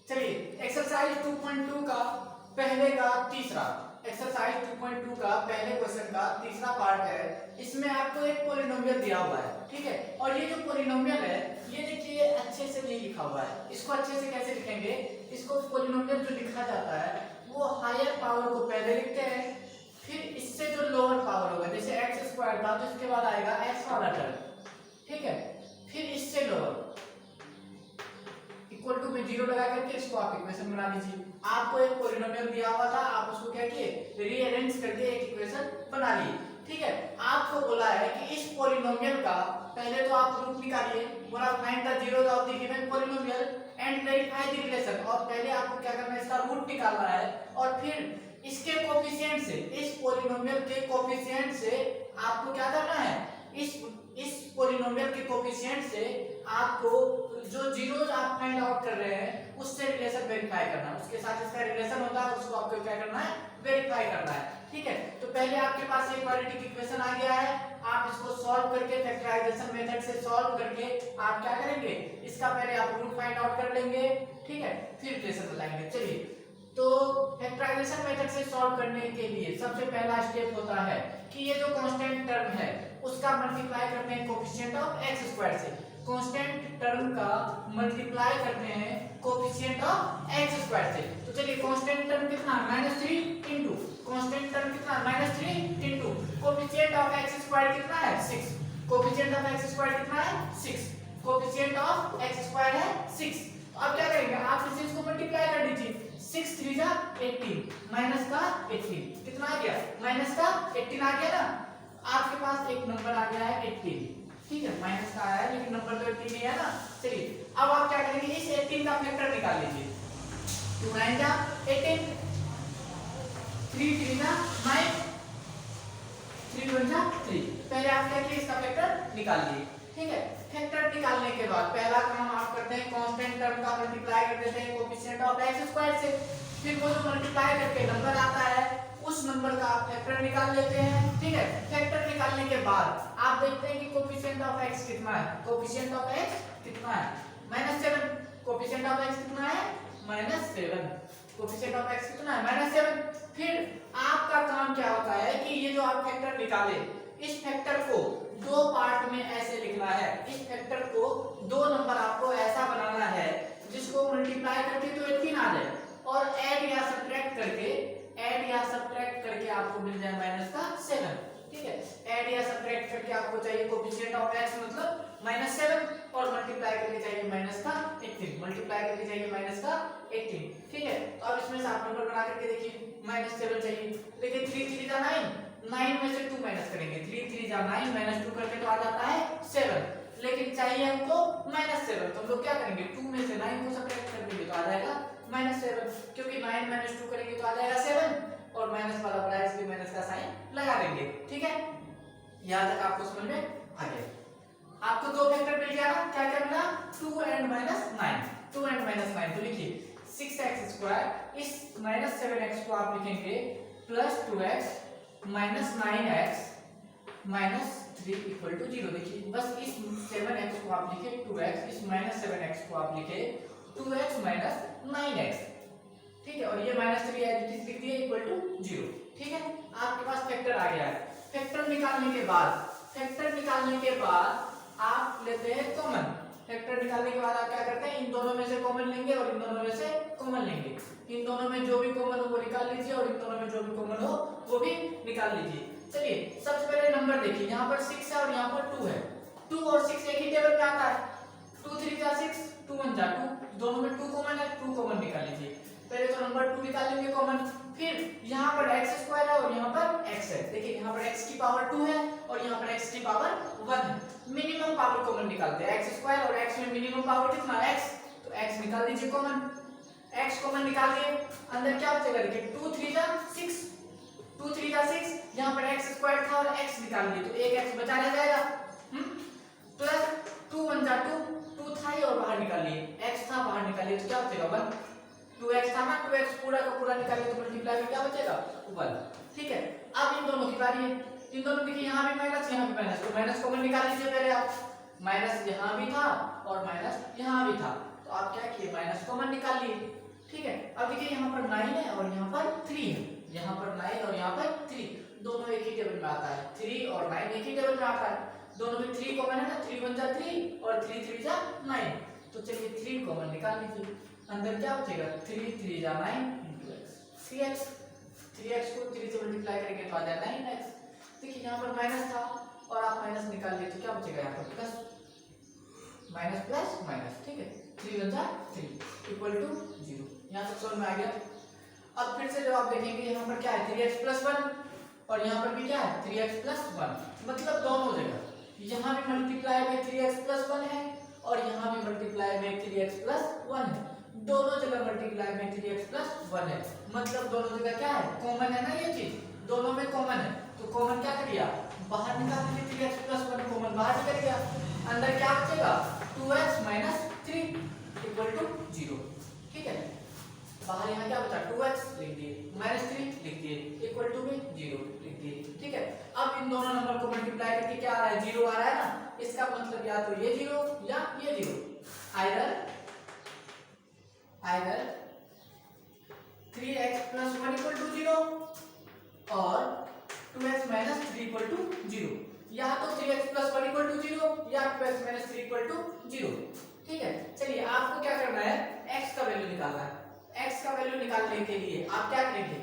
चलिए एक्सरसाइज 2.2 का पहले का तीसरा, एक्सरसाइज 2.2 का पहले क्वेश्चन का तीसरा पार्ट है। इसमें आपको एक पॉलिनोमियल दिया हुआ है, ठीक है। और ये जो पॉलिनोमियल है ये देखिए अच्छे से नहीं लिखा हुआ है। इसको अच्छे से कैसे लिखेंगे, इसको पॉलिनोमियल जो लिखा जाता है वो हायर पावर को पहले लिखते हैं, फिर इससे जो लोअर पावर होगा, जैसे एक्स स्क्वायर था तो इसके बाद आएगा एक्स वाला टर्म, ठीक है। फिर इससे लोअर इक्वल टू में जीरो लगा करके इसको आप इक्वेशन बना लीजिए। आपको एक पॉलिनोमियल दिया हुआ था, आप उसको क्या किए, रीअरेंज करके एक इक्वेशन बना लिए, ठीक है। आपको बोला है कि इस पॉलिनोमियल का पहले तो आप रूट निकालिए, बोला find the zeros of the given polynomial and verify the relation. और पहले आपको क्या करना है, इसका रूट निकालना है और फिर इसके कोफिशिएंट से, इस पॉलिनोमियल के कोफिशिएंट से आपको क्या करना है, इस पॉलिनोमियल के कोफिशिएंट से आपको जो जीरोस आप फाइंड आउट कर रहे हैं उससे रिलेशन वेरीफाई करना है, उसके साथ इसका रिलेशन होता है उसको आपको क्या करना है, वेरीफाई करना है, ठीक है। तो पहले आपके पास एक क्वाड्रेटिक इक्वेशन आ गया है, आप इसको सॉल्व करके फैक्टराइजेशन मेथड से सॉल्व करके आप क्या करेंगे, इसका पहले आप रूट फाइंड आउट कर लेंगे, ठीक है, फिर रिलेशन बताएंगे। चलिए तो फैक्टराइजेशन मेथड से सॉल्व करने के लिए सबसे पहला स्टेप होता है कि ये जो कांस्टेंट टर्म है उसका मल्टीप्लाई करते हैं कोफिशिएंट ऑफ एक्स स्क्वायर से। कांस्टेंट टर्म का मल्टीप्लाई करते हैं कोफिशिएंट ऑफ एक्स स्क्वायर से। तो चलिए कांस्टेंट टर्म कितना, -3 इनटू कांस्टेंट टर्म कितना, -3 into coefficient of x square कितना है, 6। कोफिशिएंट ऑफ एक्स स्क्वायर कितना है, 6। कोफिशिएंट ऑफ एक्स स्क्वायर है 6। अब क्या करेंगे, आप इसे इसको मल्टीप्लाई कर दीजिए, 6 3 जा 18 माइनस का 18 कितना आ गया, माइनस का 18 आ गया ना। आपके पास एक नंबर आ गया है 18, ठीक है, माइनस का आया है लेकिन नंबर तो 18 ही है ना। चलिए अब आप क्या करेंगे, इस 18 का फैक्टर निकाल लीजिए। 2 9 जा 18, 3 3 जा 9, 3 1 जा 3। पहले आप क्या किए, इसका फैक्टर निकाल लिए, ठीक है। फैक्टर निकालने के बाद पहला काम आप करते हैं कांस्टेंट टर्म का मल्टीप्लाई कर देते हैं कोफिशिएंट ऑफ एक्स स्क्वायर से। फिर वो जो मल्टीप्लाई करके नंबर आता है उस नंबर का आप फैक्टर निकाल लेते हैं, ठीक है। फैक्टर निकालने के बाद आप देखते हैं कि कोफिशिएंट ऑफ एक्स कितना है, कोफिशिएंट ऑफ एक्स कितना है, -7। कोफिशिएंट ऑफ एक्स कितना है, -7। कोफिशिएंट ऑफ एक्स कितना है, -7। फिर आपका काम क्या होता है कि ये जो आप फैक्टर निकाले, इस फैक्टर को दो पार्ट में ऐसे लिखना है। इस फैक्टर को दो नंबर आपको ऐसा बनाना है जिसको मल्टीप्लाई करके तो 18 आ जाए और ऐड या सब्ट्रैक्ट करके आपको मिल जाए -7, ठीक है। ऐड या सब्ट्रैक्ट करके आपको चाहिए कोफिशिएंट ऑफ x मतलब -7 और मल्टीप्लाई करके चाहिए -18, मल्टीप्लाई करके चाहिए -18, ठीक है। तो अब इसमें से आप नंबर बना करके देखिए, -7 चाहिए, लेकिन 3 3 जा 9 में से 2 माइनस करेंगे, 3 3 जा 9 -2 करके तो आ जाता है 7, लेकिन चाहिए हमको -7। तो हम लोग क्या करेंगे, 2 में से 9 को सब्ट्रैक्ट कर देंगे तो आ जाएगा -7, क्योंकि 9 - 2 करेंगे तो आ जाएगा 7 और माइनस वाला बड़ा है इसलिए माइनस का साइन लगा देंगे, ठीक है। यहां तक आपको समझ में आ गया। आपको दो फैक्टर मिल गया ना, क्या क्या मिला, 2 and -9, 2 and -9। तो लिखिए 6x², इस -7x को आप लिखेंगे +2x -9x -3 इक्वल टू 0। देखिए बस इस 7x को आप लिखे 2x, इस -7x को आप लिखे 2x -9x, ठीक है। और ये -3 है किस लिख दिए इक्वल टू 0, ठीक है। आपके पास फैक्टर आ गया है। फैक्टर निकालने के बाद आप लेते हैं कॉमन। फैक्टर निकालने के बाद आप क्या करते हैं, इन दोनों में से कॉमन लेंगे और इन दोनों में से कॉमन लेंगे। इन दोनों में जो भी कॉमन हो वो निकाल लीजिए और इन दोनों में जो भी कॉमन हो वो भी निकाल लीजिए। चलिए सबसे पहले नंबर देखिए, यहाँ पर 6 है और यहाँ पर 2 है। 2 और 6 एक ही टेबल में आता है, 2 3 जा 6, 2 1 जा 2, दोनों में 2 कॉमन है, 2 कॉमन निकाल लीजिए। पहले तो नंबर 2 निकाल लेंगे कॉमन, फिर यहाँ पर x² है और यहाँ पर x है। देखिए यहाँ पर x की पावर 2 है और यहाँ पर x की पावर 1 है। मिनिमम पावर कॉमन निकालते हैं, x² और x में मिनिमम पावर कितना है, x, तो x निकाल दीजिए कॉमन। x कॉमन निकाल के अंदर क्या बचेगा, देखिए 2 3 जा 6, 2 3 जा 6, यहाँ पर x² था और x निकाल लिए तो एक x बचा रह जाएगा, प्लस 2 1 जा 2, 2 था और बाहर निकाल लिए, x था बाहर निकालिए तो क्या बचेगा 1। 2x था ना, 2x पूरा का पूरा निकालिए तो मल्टीप्लाई में क्या बचेगा 1, ठीक है। अब इन दोनों की बारी है, इन दोनों देखिए यहाँ भी माइनस यहाँ भी माइनस, तो माइनस कॉमन निकाल लीजिए। पहले आप माइनस यहाँ भी था और माइनस यहाँ भी था, तो तो आप क्या किए, माइनस कॉमन निकाल लिए। ठीक है, अब देखिए यहाँ पर 9 है और यहाँ पर 3 है, यहाँ पर 9 और यहाँ पर 3, दोनों एक ही टेबल में आता है। 3 और 9 एक ही टेबल में आता है, दोनों में 3 कॉमन है ना, 3 1 जा 3 और 3 3 जा 9। तो चलिए 3 कॉमन निकाल लीजिए, अंदर क्या बचेगा, 3 3 जा 9 into x, 3x, 3x को 3 से मल्टीप्लाई करेंगे तो आ जाएगा 9x। देखिए यहाँ पर माइनस था और आप माइनस निकाल लिए तो क्या बचेगा यहाँ पर प्लस, माइनस प्लस माइनस। ठीक है, 3 1 जा 3 इक्वल टू 0। यहाँ तक समझ में आ गया। अब फिर से जब आप देखेंगे यहाँ पर क्या है 3x प्लस 1 और यहाँ पर भी क्या है 3x प्लस 1, मतलब दोनों जगह यहाँ भी मल्टीप्लाई में 3x प्लस 1 है और यहाँ भी मल्टीप्लाई में 3x प्लस 1 है, दोनों जगह मल्टीप्लाई में 3x प्लस 1 है, मतलब दोनों जगह क्या है, कॉमन है ना, ये चीज दोनों में कॉमन है। तो कॉमन क्या करिए, बाहर निकाल दीजिए, 3x प्लस 1 कॉमन बाहर निकल गया, अंदर क्या बचेगा 2x माइनस 3 इक्वल टू 0। ठीक है, बाहर यहाँ क्या बचा 2x लिख दिए, माइनस 3 लिख दिए, इक्वल टू में 0 लिख दिए। ठीक है, अब इन दोनों नंबर को मल्टीप्लाई करके क्या आ रहा है, 0 आ रहा है ना, इसका मतलब या तो ये 0 या ये 0, either 3x plus 1 equal to 0 और 2x माइनस 3 इक्वल टू 0, या तो 3x प्लस 1 इक्वल टू 0 या 2x माइनस 3 इक्वल टू 0। ठीक है, चलिए आपको क्या करना है, x का वैल्यू निकालना है। x का वैल्यू निकालने के लिए आप क्या करेंगे,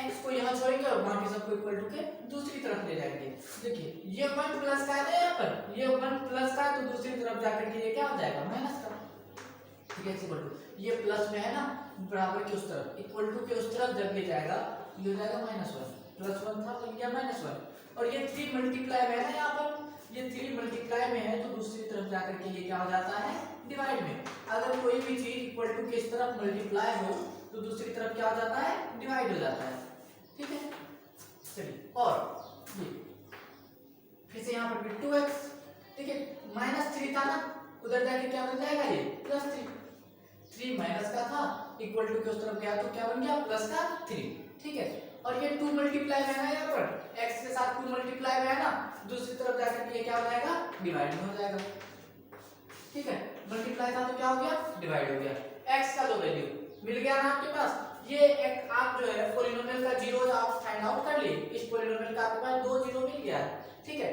x को यहाँ छोड़ेंगे और बाकी सबको इक्वल टू के दूसरी तरफ ले जाएंगे। देखिए ये 1 प्लस का है ना, यहाँ पर ये 1 प्लस का है तो दूसरी तरफ जाकर के ये क्या हो जाएगा माइनस का। ठीक है, इक्वल टू ये प्लस में है ना, बराबर के उस तरफ, इक्वल टू के उस तरफ जब ले जाएगा ये हो जाएगा -1, +1 था तो ये -1 और ये 3 मल्टीप्लाई में है ना, यहाँ पर ये 3 मल्टीप्लाई में है तो दूसरी तरफ जाकर के ये क्या हो जाता है डिवाइड में। अगर कोई भी चीज इक्वल टू के इस तरफ मल्टीप्लाई हो तो दूसरी तरफ क्या हो जाता है डिवाइड हो जाता है। ठीक है, चलिए और ये फिर से यहाँ पर भी 2x, ठीक है -3 था ना, उधर जाके क्या बन जाएगा ये +3, 3 माइनस का था इक्वल टू के उस तरफ गया तो क्या बन गया प्लस का 3। ठीक है, और ये 2 मल्टीप्लाई में है ना, यहाँ पर x के साथ 2 मल्टीप्लाई में है ना, दूसरी तरफ जाकर के ये क्या हो जाएगा डिवाइड में हो जाएगा। ठीक है, मल्टीप्लाई था तो क्या हो गया डिवाइड हो गया, x का दो वैल्यू मिल गया ना आपके पास। ये एक आप जो है पॉलिनोमियल का जीरो आप फाइंड आउट कर लिए, इस पॉलिनोमियल का आपके पास 2 जीरो मिल गया है। ठीक है,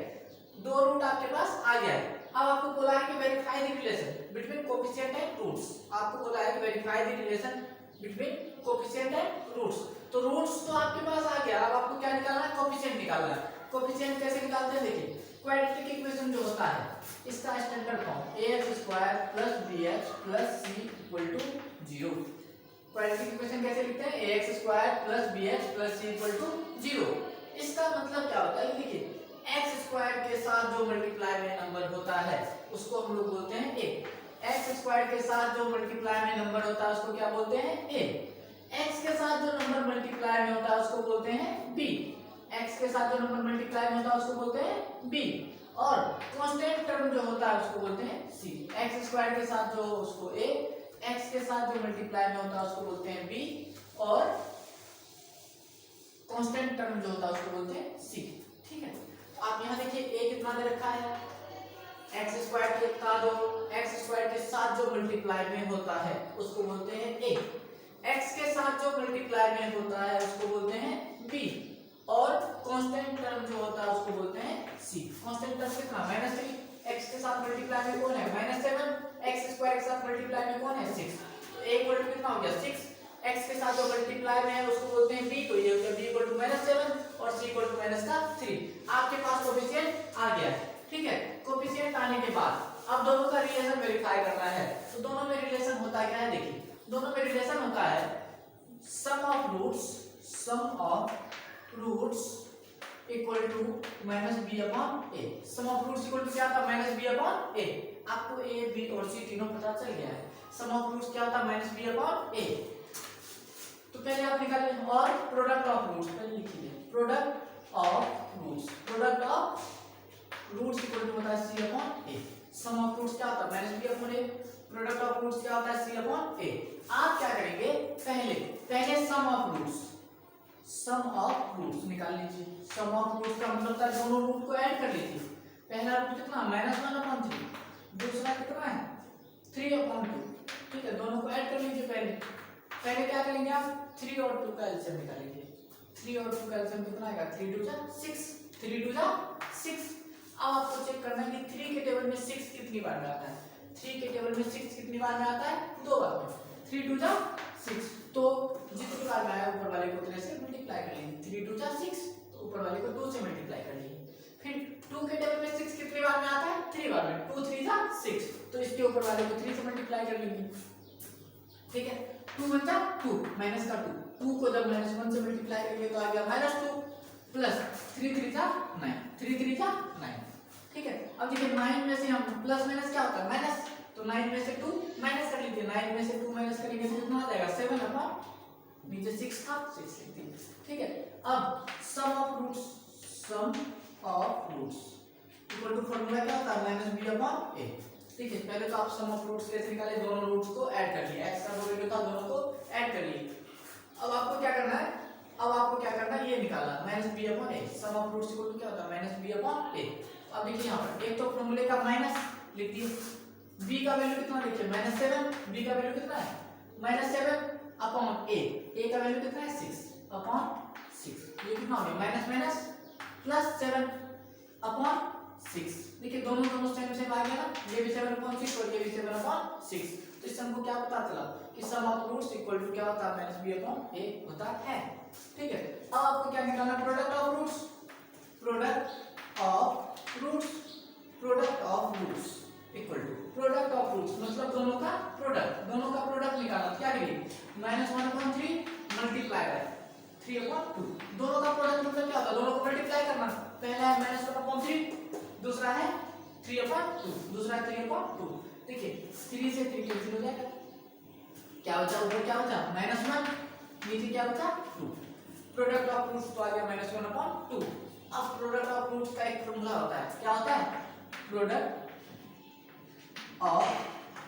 2 रूट आपके पास आ गया है। अब आपको बोला है कि verify the relation between coefficient and roots, आपको बोला है कि verify the relation between coefficient and roots. तो रूट्स तो आपके पास आ गया, अब आपको क्या निकालना है कोएफिशिएंट निकालना है। कोएफिशिएंट कैसे निकालते हैं, देखिए क्वाड्रेटिक इक्वेशन जो होता है इसका standard form ax² + bx + c = 0। Quadratic equation कैसे लिखते हैं, ax² + bx + c = 0। इसका मतलब क्या होता है, देखिए x² के साथ जो मल्टीप्लाई में नंबर होता है उसको हम लोग बोलते हैं a, x² के साथ जो मल्टीप्लाई में नंबर होता है उसको क्या बोलते हैं a, x के साथ जो नंबर मल्टीप्लाई में होता है उसको बोलते हैं b, x के साथ जो नंबर मल्टीप्लाई में होता है उसको बोलते हैं b, और कांस्टेंट टर्म जो होता है उसको बोलते हैं c। x² के साथ जो उसको a, x के साथ जो मल्टीप्लाई में होता है उसको बोलते हैं b, और कांस्टेंट टर्म जो होता है उसको बोलते हैं c। ठीक है, तो आप यहाँ देखिए a कितना दे रखा है, x² के साथ जो मल्टीप्लाई में होता है उसको बोलते हैं a, x के साथ जो मल्टीप्लाई में होता है उसको बोलते हैं b, और कांस्टेंट टर्म जो होता है उसको बोलते हैं c। कांस्टेंट टर्म कितना -3, x के साथ मल्टीप्लाई में कौन है -7, x² के साथ मल्टीप्लाई में कौन है 6, तो a इक्वल टू कितना हो गया 6। x के साथ जो मल्टीप्लाई में है उसको बोलते हैं b, तो ये हो गया b इक्वल टू -7 और c इक्वल टू -3। आपके पास कोएफिशिएंट आ गया है। ठीक है, कोएफिशिएंट आने के बाद अब दोनों का रिलेशन वेरीफाई करना है। तो दोनों में रिलेशन होता क्या है, देखिए दोनों में रिलेशन होता है sum of roots equal to -b/a। Sum of roots equal to क्या था -b/a। आपको a b और c तीनों पता चल गया है। सम ऑफ रूट्स क्या होता है -b/a। तो पहले आप निकालिए, और प्रोडक्ट ऑफ रूट्स पहले लिखिए, product of roots equal to होता है c/a। सम ऑफ रूट्स क्या होता है -b/a, प्रोडक्ट ऑफ रूट्स क्या होता है c/a। आप क्या करेंगे, पहले सम ऑफ रूट्स निकाल लीजिए। सम ऑफ रूट्स का मतलब होता है दोनों रूट को ऐड कर लीजिए। पहला रूट कितना -1/3, दूसरा कितना है 3/2, पहले पहले क्या करेंगे आप 3 और 2 का एलसीएम निकालेंगे। 3 और 2 का एलसीएम कितना आएगा 3 2 जा 6 3 2 जा 6। अब आपको चेक करना है कि 3 के टेबल में 6 कितनी बार में आता है। 3 के टेबल में 6 कितनी बार में आता है 2 बार में। 3 2 जा 6 तो जितनी बार में आया ऊपर वाले को 3 से मल्टीप्लाई कर लेंगे। 3 2 जा 6 तो ऊपर वाले को 2 से मल्टीप्लाई कर लेंगे। फिर 2 के टेबल में 6 कितनी बार में आता है 3 बार में। 2 3 जा 6 तो इसके ऊपर वाले को 3 से मल्टीप्लाई कर लेंगे। ठीक है 2 1 जा 2 माइनस का 2 को जब -1 से मल्टीप्लाई करेंगे तो आ गया -2 प्लस 3 3 जा 9 3 3 जा 9। ठीक है अब देखिए 9 में से हम प्लस माइनस क्या होता है माइनस तो 9 में से 2 माइनस कर लीजिए। 9 में से 2 माइनस करेंगे तो कितना आ जाएगा 7 अपॉन नीचे 6 था 6 लिख दिए। ठीक है अब sum of roots equal to formula क्या होता है -b अपॉन a। ठीक है पहले तो आप सम ऑफ रूट्स कैसे निकाले दोनों रूट्स को ऐड कर लिए x का जो वैल्यू था दोनों को ऐड कर लिए। अब आपको क्या करना है ये निकालना -b upon a। Sum of roots equal to क्या होता है -b अपॉन a। अब देखिए यहाँ पर एक तो फॉर्मूले का माइनस लिख दिए b का वैल्यू कितना लिखिए -7 b का वैल्यू कितना है -7 अपॉन a का वैल्यू कितना है 6 अपॉन 6। ये कितना हो गया माइनस माइनस प्लस 7 अपॉन 6। देखिए दोनों सेम आ गया ना ये भी 7 अपॉन 6 और ये भी 7 अपॉन 6। तो इससे हमको क्या पता चला कि सम ऑफ रूट्स इक्वल टू क्या होता है -b अपॉन a होता है। ठीक है अब आपको क्या निकालना है product of roots equal to product of roots मतलब दोनों का प्रोडक्ट निकालना। क्या करिए -1/3 मल्टीप्लाई बाय 3/2 दोनों का प्रोडक्ट मतलब क्या होता है दोनों को मल्टीप्लाई करना। पहला है -1/3 दूसरा है 3/2 दूसरा है 3/2। देखिए 3 से 3 कैंसिल हो जाएगा क्या बचा ऊपर क्या बचा -1 नीचे क्या बचा 2। प्रोडक्ट ऑफ रूट्स तो आ गया -1/2। अब प्रोडक्ट ऑफ रूट्स का एक फॉर्मूला होता है क्या होता है product of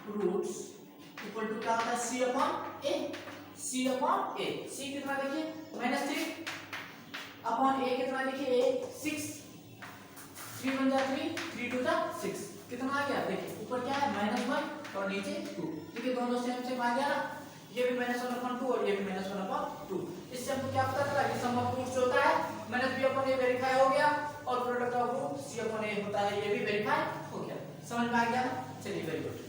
roots equal to क्या होता है c अपॉन a। c कितना देखिए -3 अपॉन a कितना देखिए 6 3 1 जा 3 3 2 जा 6 कितना आ गया देखिए ऊपर क्या है -1 और नीचे 2। देखिए दोनों सेम आ गया ना ये भी -1/2 और ये भी -1/2। इससे हमको क्या पता चला कि सम ऑफ रूट्स होता है -b अपॉन a वेरीफाई हो गया और product of root c upon a होता है ये भी वेरीफाई हो गया। समझ में आ गया ना चलिए वेरी गुड।